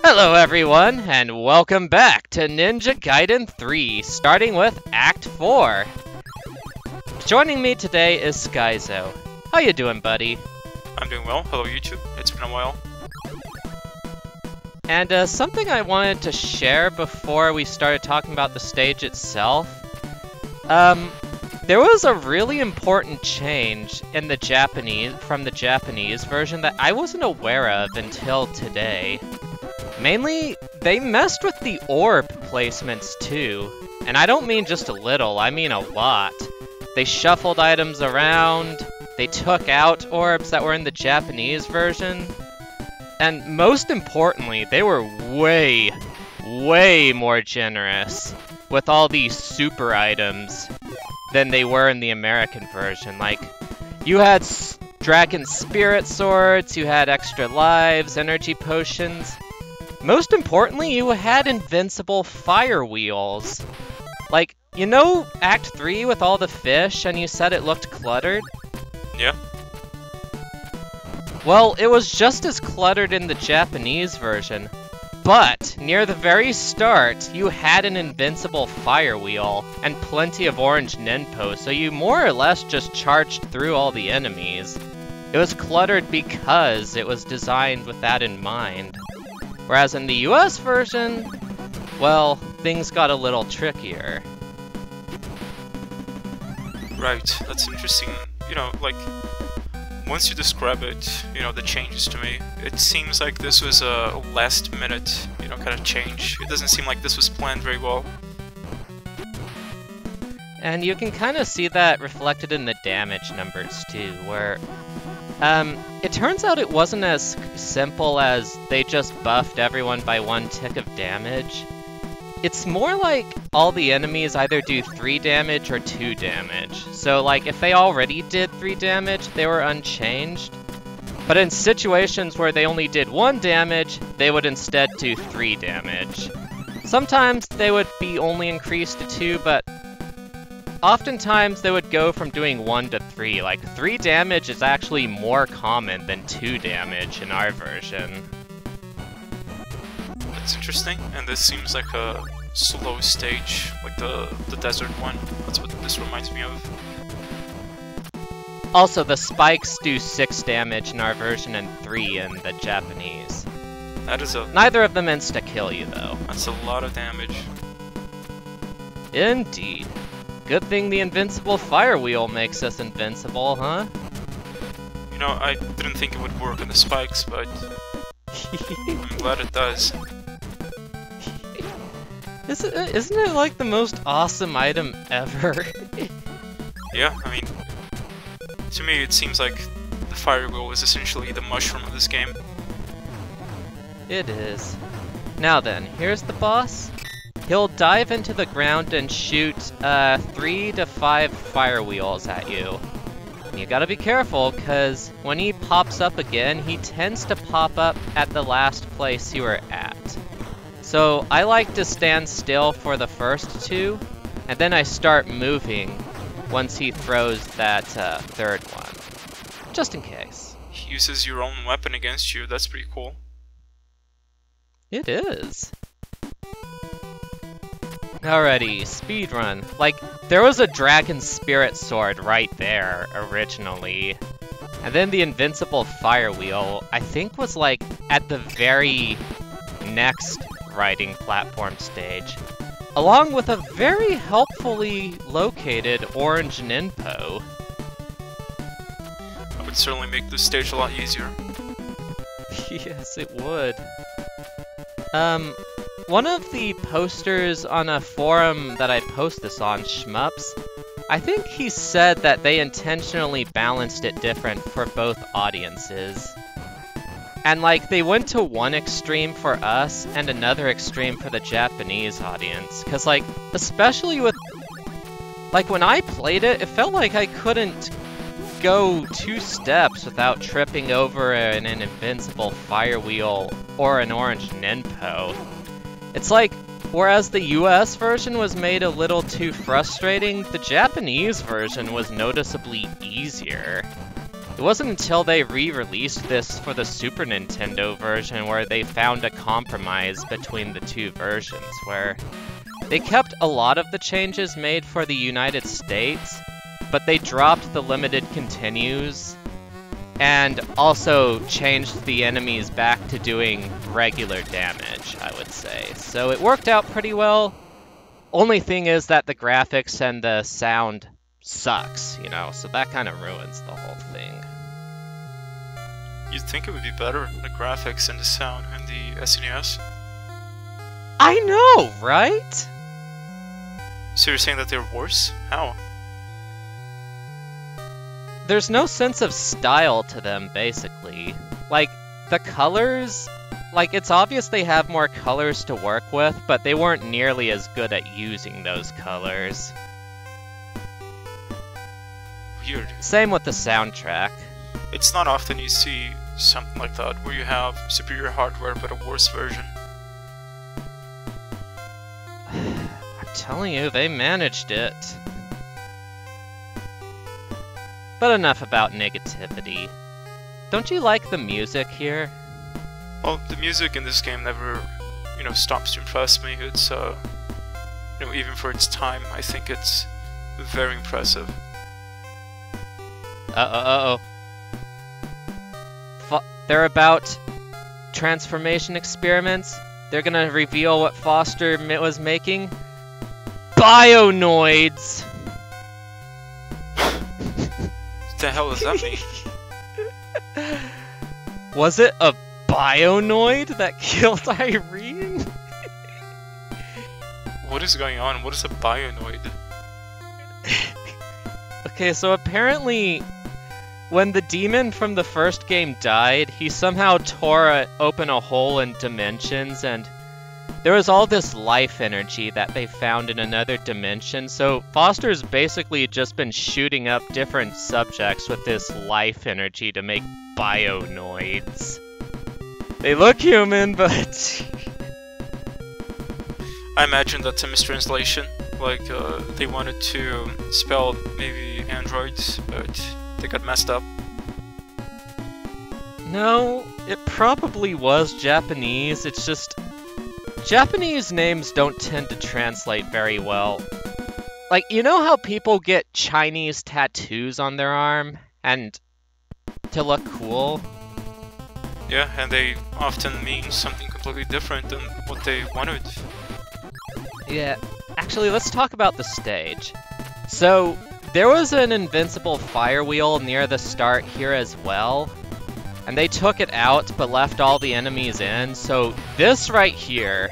Hello everyone, and welcome back to Ninja Gaiden 3, starting with Act 4. Joining me today is Skyzo. How you doing, buddy? I'm doing well. Hello, YouTube. It's been a while. And something I wanted to share before we started talking about the stage itself. There was a really important change in the from the Japanese version that I wasn't aware of until today. Mainly, they messed with the orb placements too. And I don't mean just a little, I mean a lot. They shuffled items around, they took out orbs that were in the Japanese version, and most importantly, they were way more generous with all these super items than they were in the American version. Like, you had dragon spirit swords, you had extra lives, energy potions. Most importantly, you had invincible fire wheels. Like, you know Act 3 with all the fish, and you said it looked cluttered? Yeah. Well, it was just as cluttered in the Japanese version, but near the very start, you had an invincible fire wheel and plenty of orange ninpo, so you more or less just charged through all the enemies. It was cluttered because it was designed with that in mind. Whereas in the US version, well, things got a little trickier. Right, that's interesting. You know, like, once you describe it, you know, the changes to me, it seems like this was a last minute, you know, kind of change. It doesn't seem like this was planned very well. And you can kind of see that reflected in the damage numbers too, where it turns out it wasn't as simple as they just buffed everyone by 1 tick of damage. It's more like all the enemies either do 3 damage or 2 damage. So like if they already did 3 damage, they were unchanged. But in situations where they only did 1 damage, they would instead do 3 damage. Sometimes they would be only increased to 2, but oftentimes they would go from doing 1 to 3. Like 3 damage is actually more common than 2 damage in our version. That's interesting, and this seems like a slow stage, like the desert one. That's what this reminds me of. Also, the spikes do 6 damage in our version and 3 in the Japanese. That is a... Neither of them insta-kill you, though. That's a lot of damage. Indeed. Good thing the invincible fire wheel makes us invincible, huh? You know, I didn't think it would work on the spikes, but I'm glad it does. Isn't it like the most awesome item ever? Yeah, I mean, to me it seems like the fire wheel is essentially the mushroom of this game. It is. Now then, here's the boss. He'll dive into the ground and shoot 3 to 5 fire wheels at you. You gotta be careful, cause when he pops up again, he tends to pop up at the last place you were at. So I like to stand still for the first 2, and then I start moving once he throws that 3rd one. Just in case. He uses your own weapon against you, that's pretty cool. It is. Alrighty, speedrun. Like, there was a dragon spirit sword right there, originally. And then the invincible fire wheel, I think was like at the very next riding platform stage. Along with a very helpfully located orange ninpo. That would certainly make this stage a lot easier. Yes, it would. One of the posters on a forum that I post this on, Shmups, I think he said that they intentionally balanced it different for both audiences. And like, they went to one extreme for us and another extreme for the Japanese audience. Cause like, especially with, like when I played it, it felt like I couldn't go 2 steps without tripping over an invincible fire wheel or an orange ninpo. It's like, whereas the US version was made a little too frustrating, the Japanese version was noticeably easier. It wasn't until they re-released this for the Super Nintendo version where they found a compromise between the two versions, where they kept a lot of the changes made for the United States, but they dropped the limited continues and also changed the enemies back to doing regular damage, I would say. So it worked out pretty well. Only thing is that the graphics and the sound sucks, you know, so that kind of ruins the whole thing. You'd think it would be better, the graphics and the sound in the SNES. I know, right? So you're saying that they're worse? How? There's no sense of style to them, basically. Like, the colors, like, it's obvious they have more colors to work with, but they weren't nearly as good at using those colors. Weird. Same with the soundtrack. It's not often you see something like that, where you have superior hardware but a worse version. I'm telling you, they managed it. But enough about negativity. Don't you like the music here? Well, the music in this game never, you know, stops to impress me. It's, you know, even for its time, I think it's very impressive. Uh-oh. They're about transformation experiments. They're gonna reveal what Foster was making. Bionoids! What the hell does that mean? Was it a bionoid that killed Irene? What is going on? What is a bionoid? Okay, so apparently, when the demon from the first game died, he somehow tore open a hole in dimensions, and there was all this life energy that they found in another dimension, so Foster's basically just been shooting up different subjects with this life energy to make bionoids. They look human, but... I imagine that's a mistranslation. Like, they wanted to spell maybe androids, but they got messed up. No, it probably was Japanese, it's just... Japanese names don't tend to translate very well. Like, you know how people get Chinese tattoos on their arm, and to look cool? Yeah, and they often mean something completely different than what they wanted. Yeah, actually, let's talk about the stage. So, there was an invincible fire wheel near the start here as well, and they took it out but left all the enemies in, so this right here,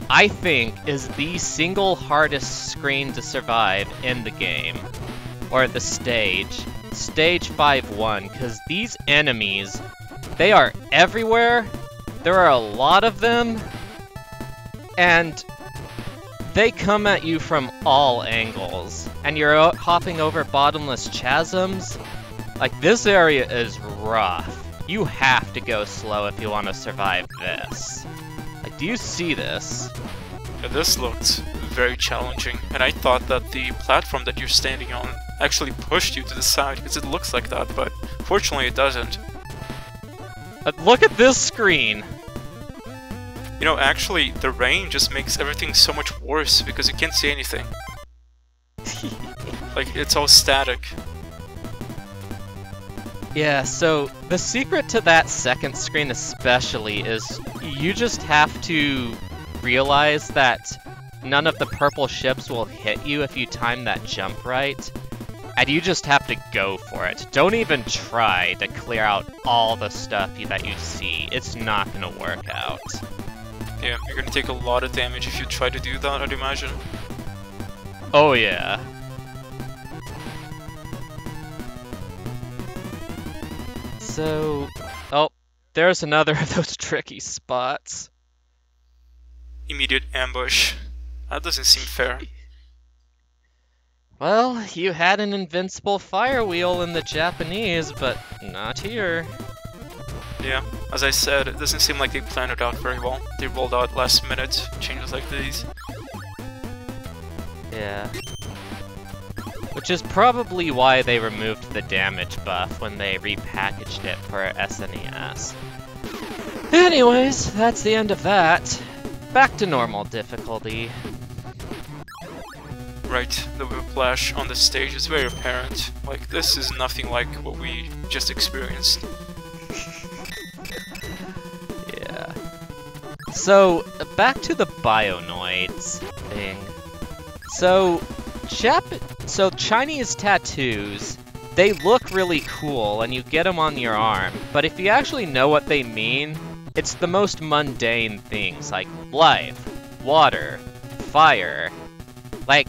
I think, is the single hardest screen to survive in the game, or the stage. Stage 5-1, because these enemies, they are everywhere, there are a lot of them, and they come at you from all angles, and you're hopping over bottomless chasms. Like, this area is rough. You have to go slow if you want to survive this. Like, do you see this? Yeah, this looked very challenging, and I thought that the platform that you're standing on actually pushed you to the side, because it looks like that, but fortunately it doesn't. Look at this screen! You know, actually, the rain just makes everything so much worse, because you can't see anything. Like, it's all static. Yeah, so the secret to that second screen especially is you just have to realize that none of the purple ships will hit you if you time that jump right, and you just have to go for it. Don't even try to clear out all the stuff that you see. It's not gonna work out. Yeah, you're gonna take a lot of damage if you try to do that, I'd imagine. Oh yeah. So... oh, there's another of those tricky spots. Immediate ambush. That doesn't seem fair. Well, you had an invincible fire wheel in the Japanese, but not here. Yeah, as I said, it doesn't seem like they planned it out very well. They rolled out last minute changes like these. Yeah. Which is probably why they removed the damage buff when they repackaged it for SNES. Anyways, that's the end of that. Back to normal difficulty. Right, the whiplash on the stage is very apparent. Like, this is nothing like what we just experienced. Yeah. So, back to the Bionoids thing. So Chinese tattoos, they look really cool and you get them on your arm, but if you actually know what they mean, it's the most mundane things like life, water, fire. Like,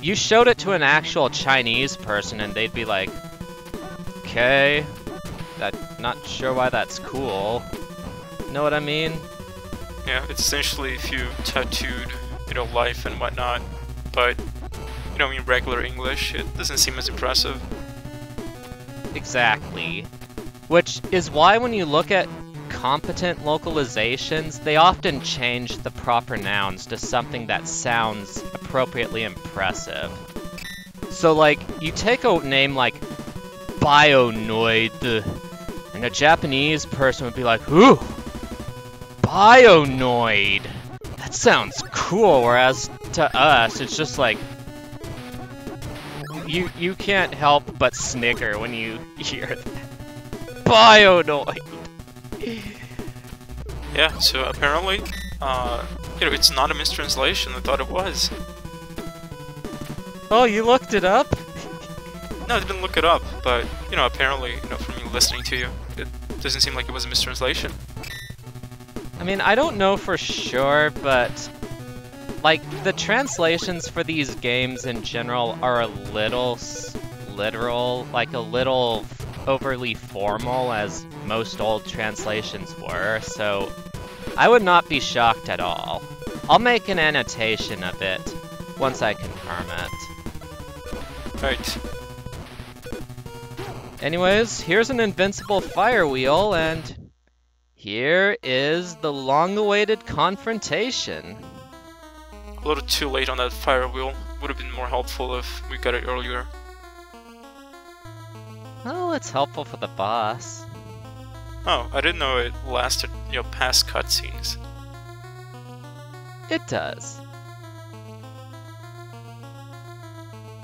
you showed it to an actual Chinese person and they'd be like, okay, not sure why that's cool. Know what I mean? Yeah, it's essentially if you tattooed, you know, life and whatnot, but, you know, in regular English, it doesn't seem as impressive. Exactly. Which is why when you look at competent localizations, they often change the proper nouns to something that sounds appropriately impressive. So, like, you take a name like Bionoid, and a Japanese person would be like, ooh, Bionoid! That sounds cool, whereas to us, it's just like, you can't help but snigger when you hear that. Bionoid! Yeah, so apparently, you know, it's not a mistranslation. I thought it was. Oh, you looked it up? No, I didn't look it up, but, you know, apparently, you know, from me listening to you, it doesn't seem like it was a mistranslation. I mean, I don't know for sure, but like, the translations for these games in general are a little literal, like a little overly formal, as most old translations were, so I would not be shocked at all. I'll make an annotation of it once I confirm it. Right. Anyways, here's an invincible fire wheel, and here is the long-awaited confrontation. A little too late on that fire wheel. Would have been more helpful if we got it earlier. Well, it's helpful for the boss. Oh, I didn't know it lasted, you know, past cutscenes. It does.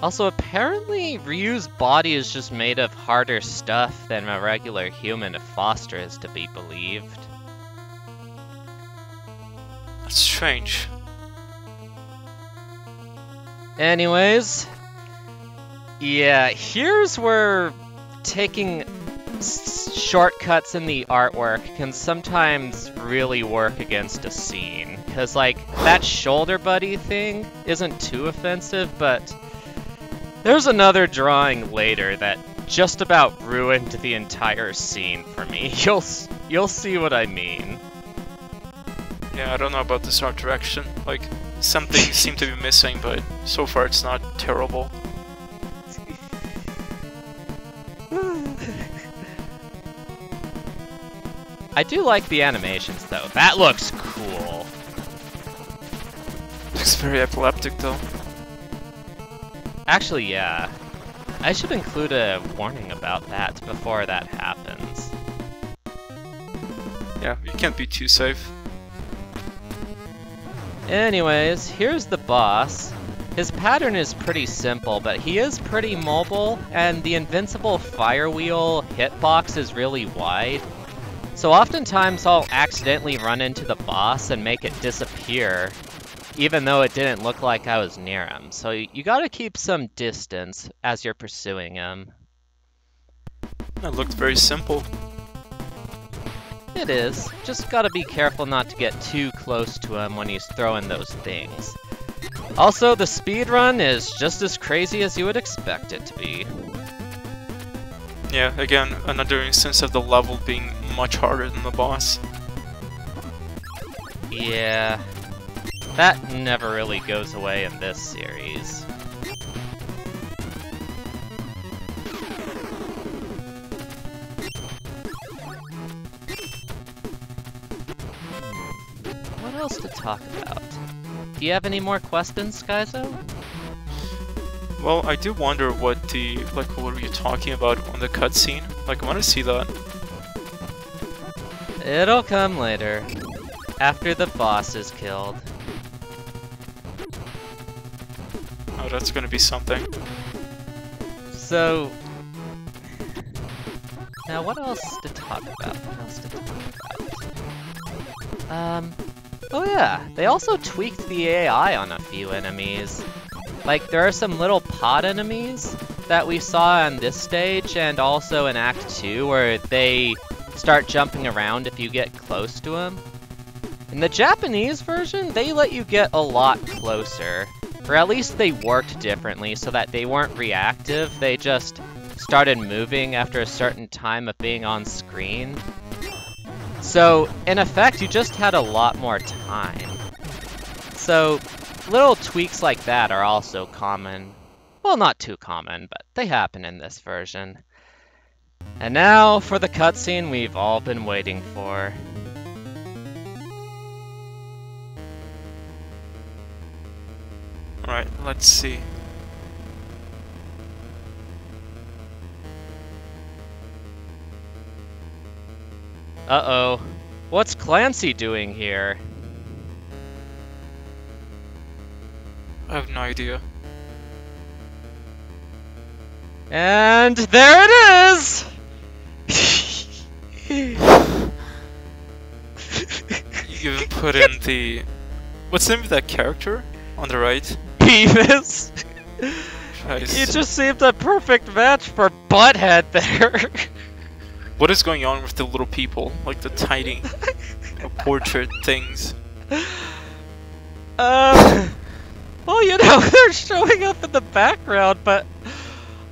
Also, apparently, Ryu's body is just made of harder stuff than a regular human if Foster is to be believed. That's strange. Anyways, yeah, here's where taking shortcuts in the artwork can sometimes really work against a scene. Because, like, that shoulder buddy thing isn't too offensive, but there's another drawing later that just about ruined the entire scene for me. You'll see what I mean. Yeah, I don't know about this art direction. Like, some things seem to be missing, but so far it's not terrible. I do like the animations, though. That looks cool. Looks very epileptic, though. Actually, yeah. I should include a warning about that before that happens. Yeah, you can't be too safe. Anyways, here's the boss. His pattern is pretty simple, but he is pretty mobile, and the invincible fire wheel hitbox is really wide. So oftentimes I'll accidentally run into the boss and make it disappear, even though it didn't look like I was near him. So you gotta keep some distance as you're pursuing him. It looked very simple. It is. Just gotta be careful not to get too close to him when he's throwing those things. Also, the speedrun is just as crazy as you would expect it to be. Yeah, again, another instance of the level being much harder than the boss. Yeah. That never really goes away in this series. What else to talk about? Do you have any more questions, Skyzo? Well, I do wonder what what were you talking about on the cutscene? Like, I want to see that. It'll come later, after the boss is killed. Oh, that's gonna be something. So, now what else to talk about? Oh yeah, they also tweaked the AI on a few enemies. Like, there are some little pod enemies that we saw on this stage and also in Act 2 where they start jumping around if you get close to them. In the Japanese version, they let you get a lot closer. Or at least they worked differently so that they weren't reactive, they just started moving after a certain time of being on screen. So, in effect, you just had a lot more time. So, little tweaks like that are also common. Well, not too common, but they happen in this version. And now for the cutscene we've all been waiting for. Alright, let's see. Uh-oh. What's Clancy doing here? I have no idea. And there it is! You put in the... What's the name of that character? On the right? Beavis! Nice. You just seemed a perfect match for Butthead there. What is going on with the little people? Like the tiny portrait things? Well, you know, they're showing up in the background, but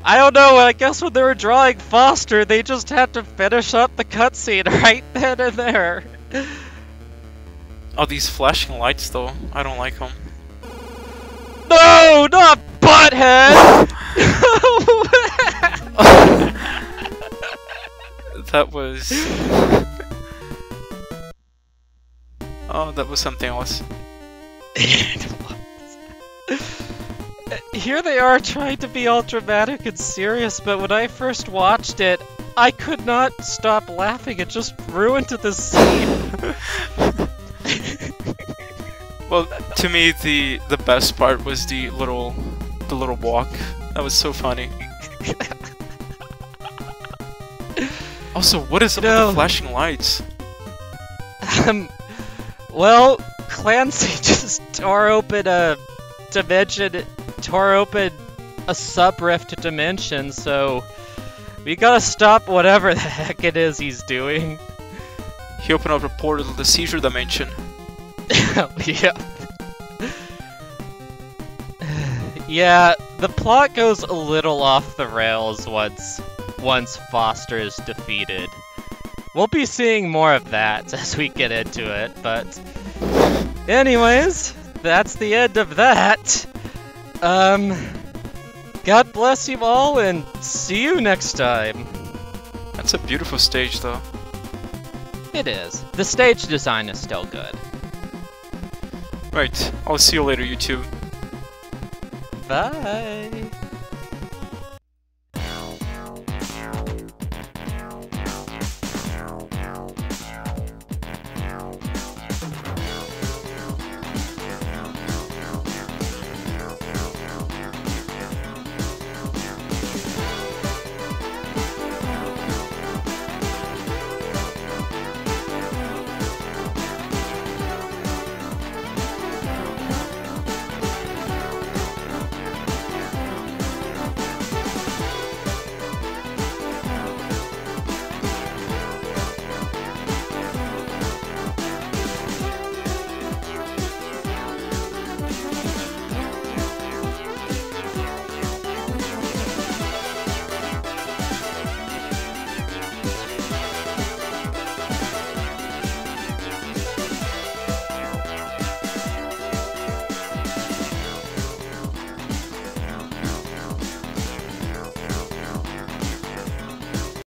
I don't know, I guess when they were drawing Foster, they just had to finish up the cutscene right then and there. Oh, these flashing lights though, I don't like them. No, not Butthead! That was... Oh, that was something else. Here they are trying to be all dramatic and serious, but when I first watched it, I could not stop laughing. It just ruined the scene. Well, to me, the best part was the little walk. That was so funny. Also, what is up with the flashing lights? Well, Clancy just tore open a dimension, tore open a sub-rift dimension, so we gotta stop whatever the heck it is he's doing. He opened up a portal to the seizure dimension. Yeah. Yeah, the plot goes a little off the rails once Foster is defeated. We'll be seeing more of that as we get into it, but anyways, that's the end of that. God bless you all and see you next time. That's a beautiful stage though. It is. The stage design is still good. Right, I'll see you later, YouTube. Bye.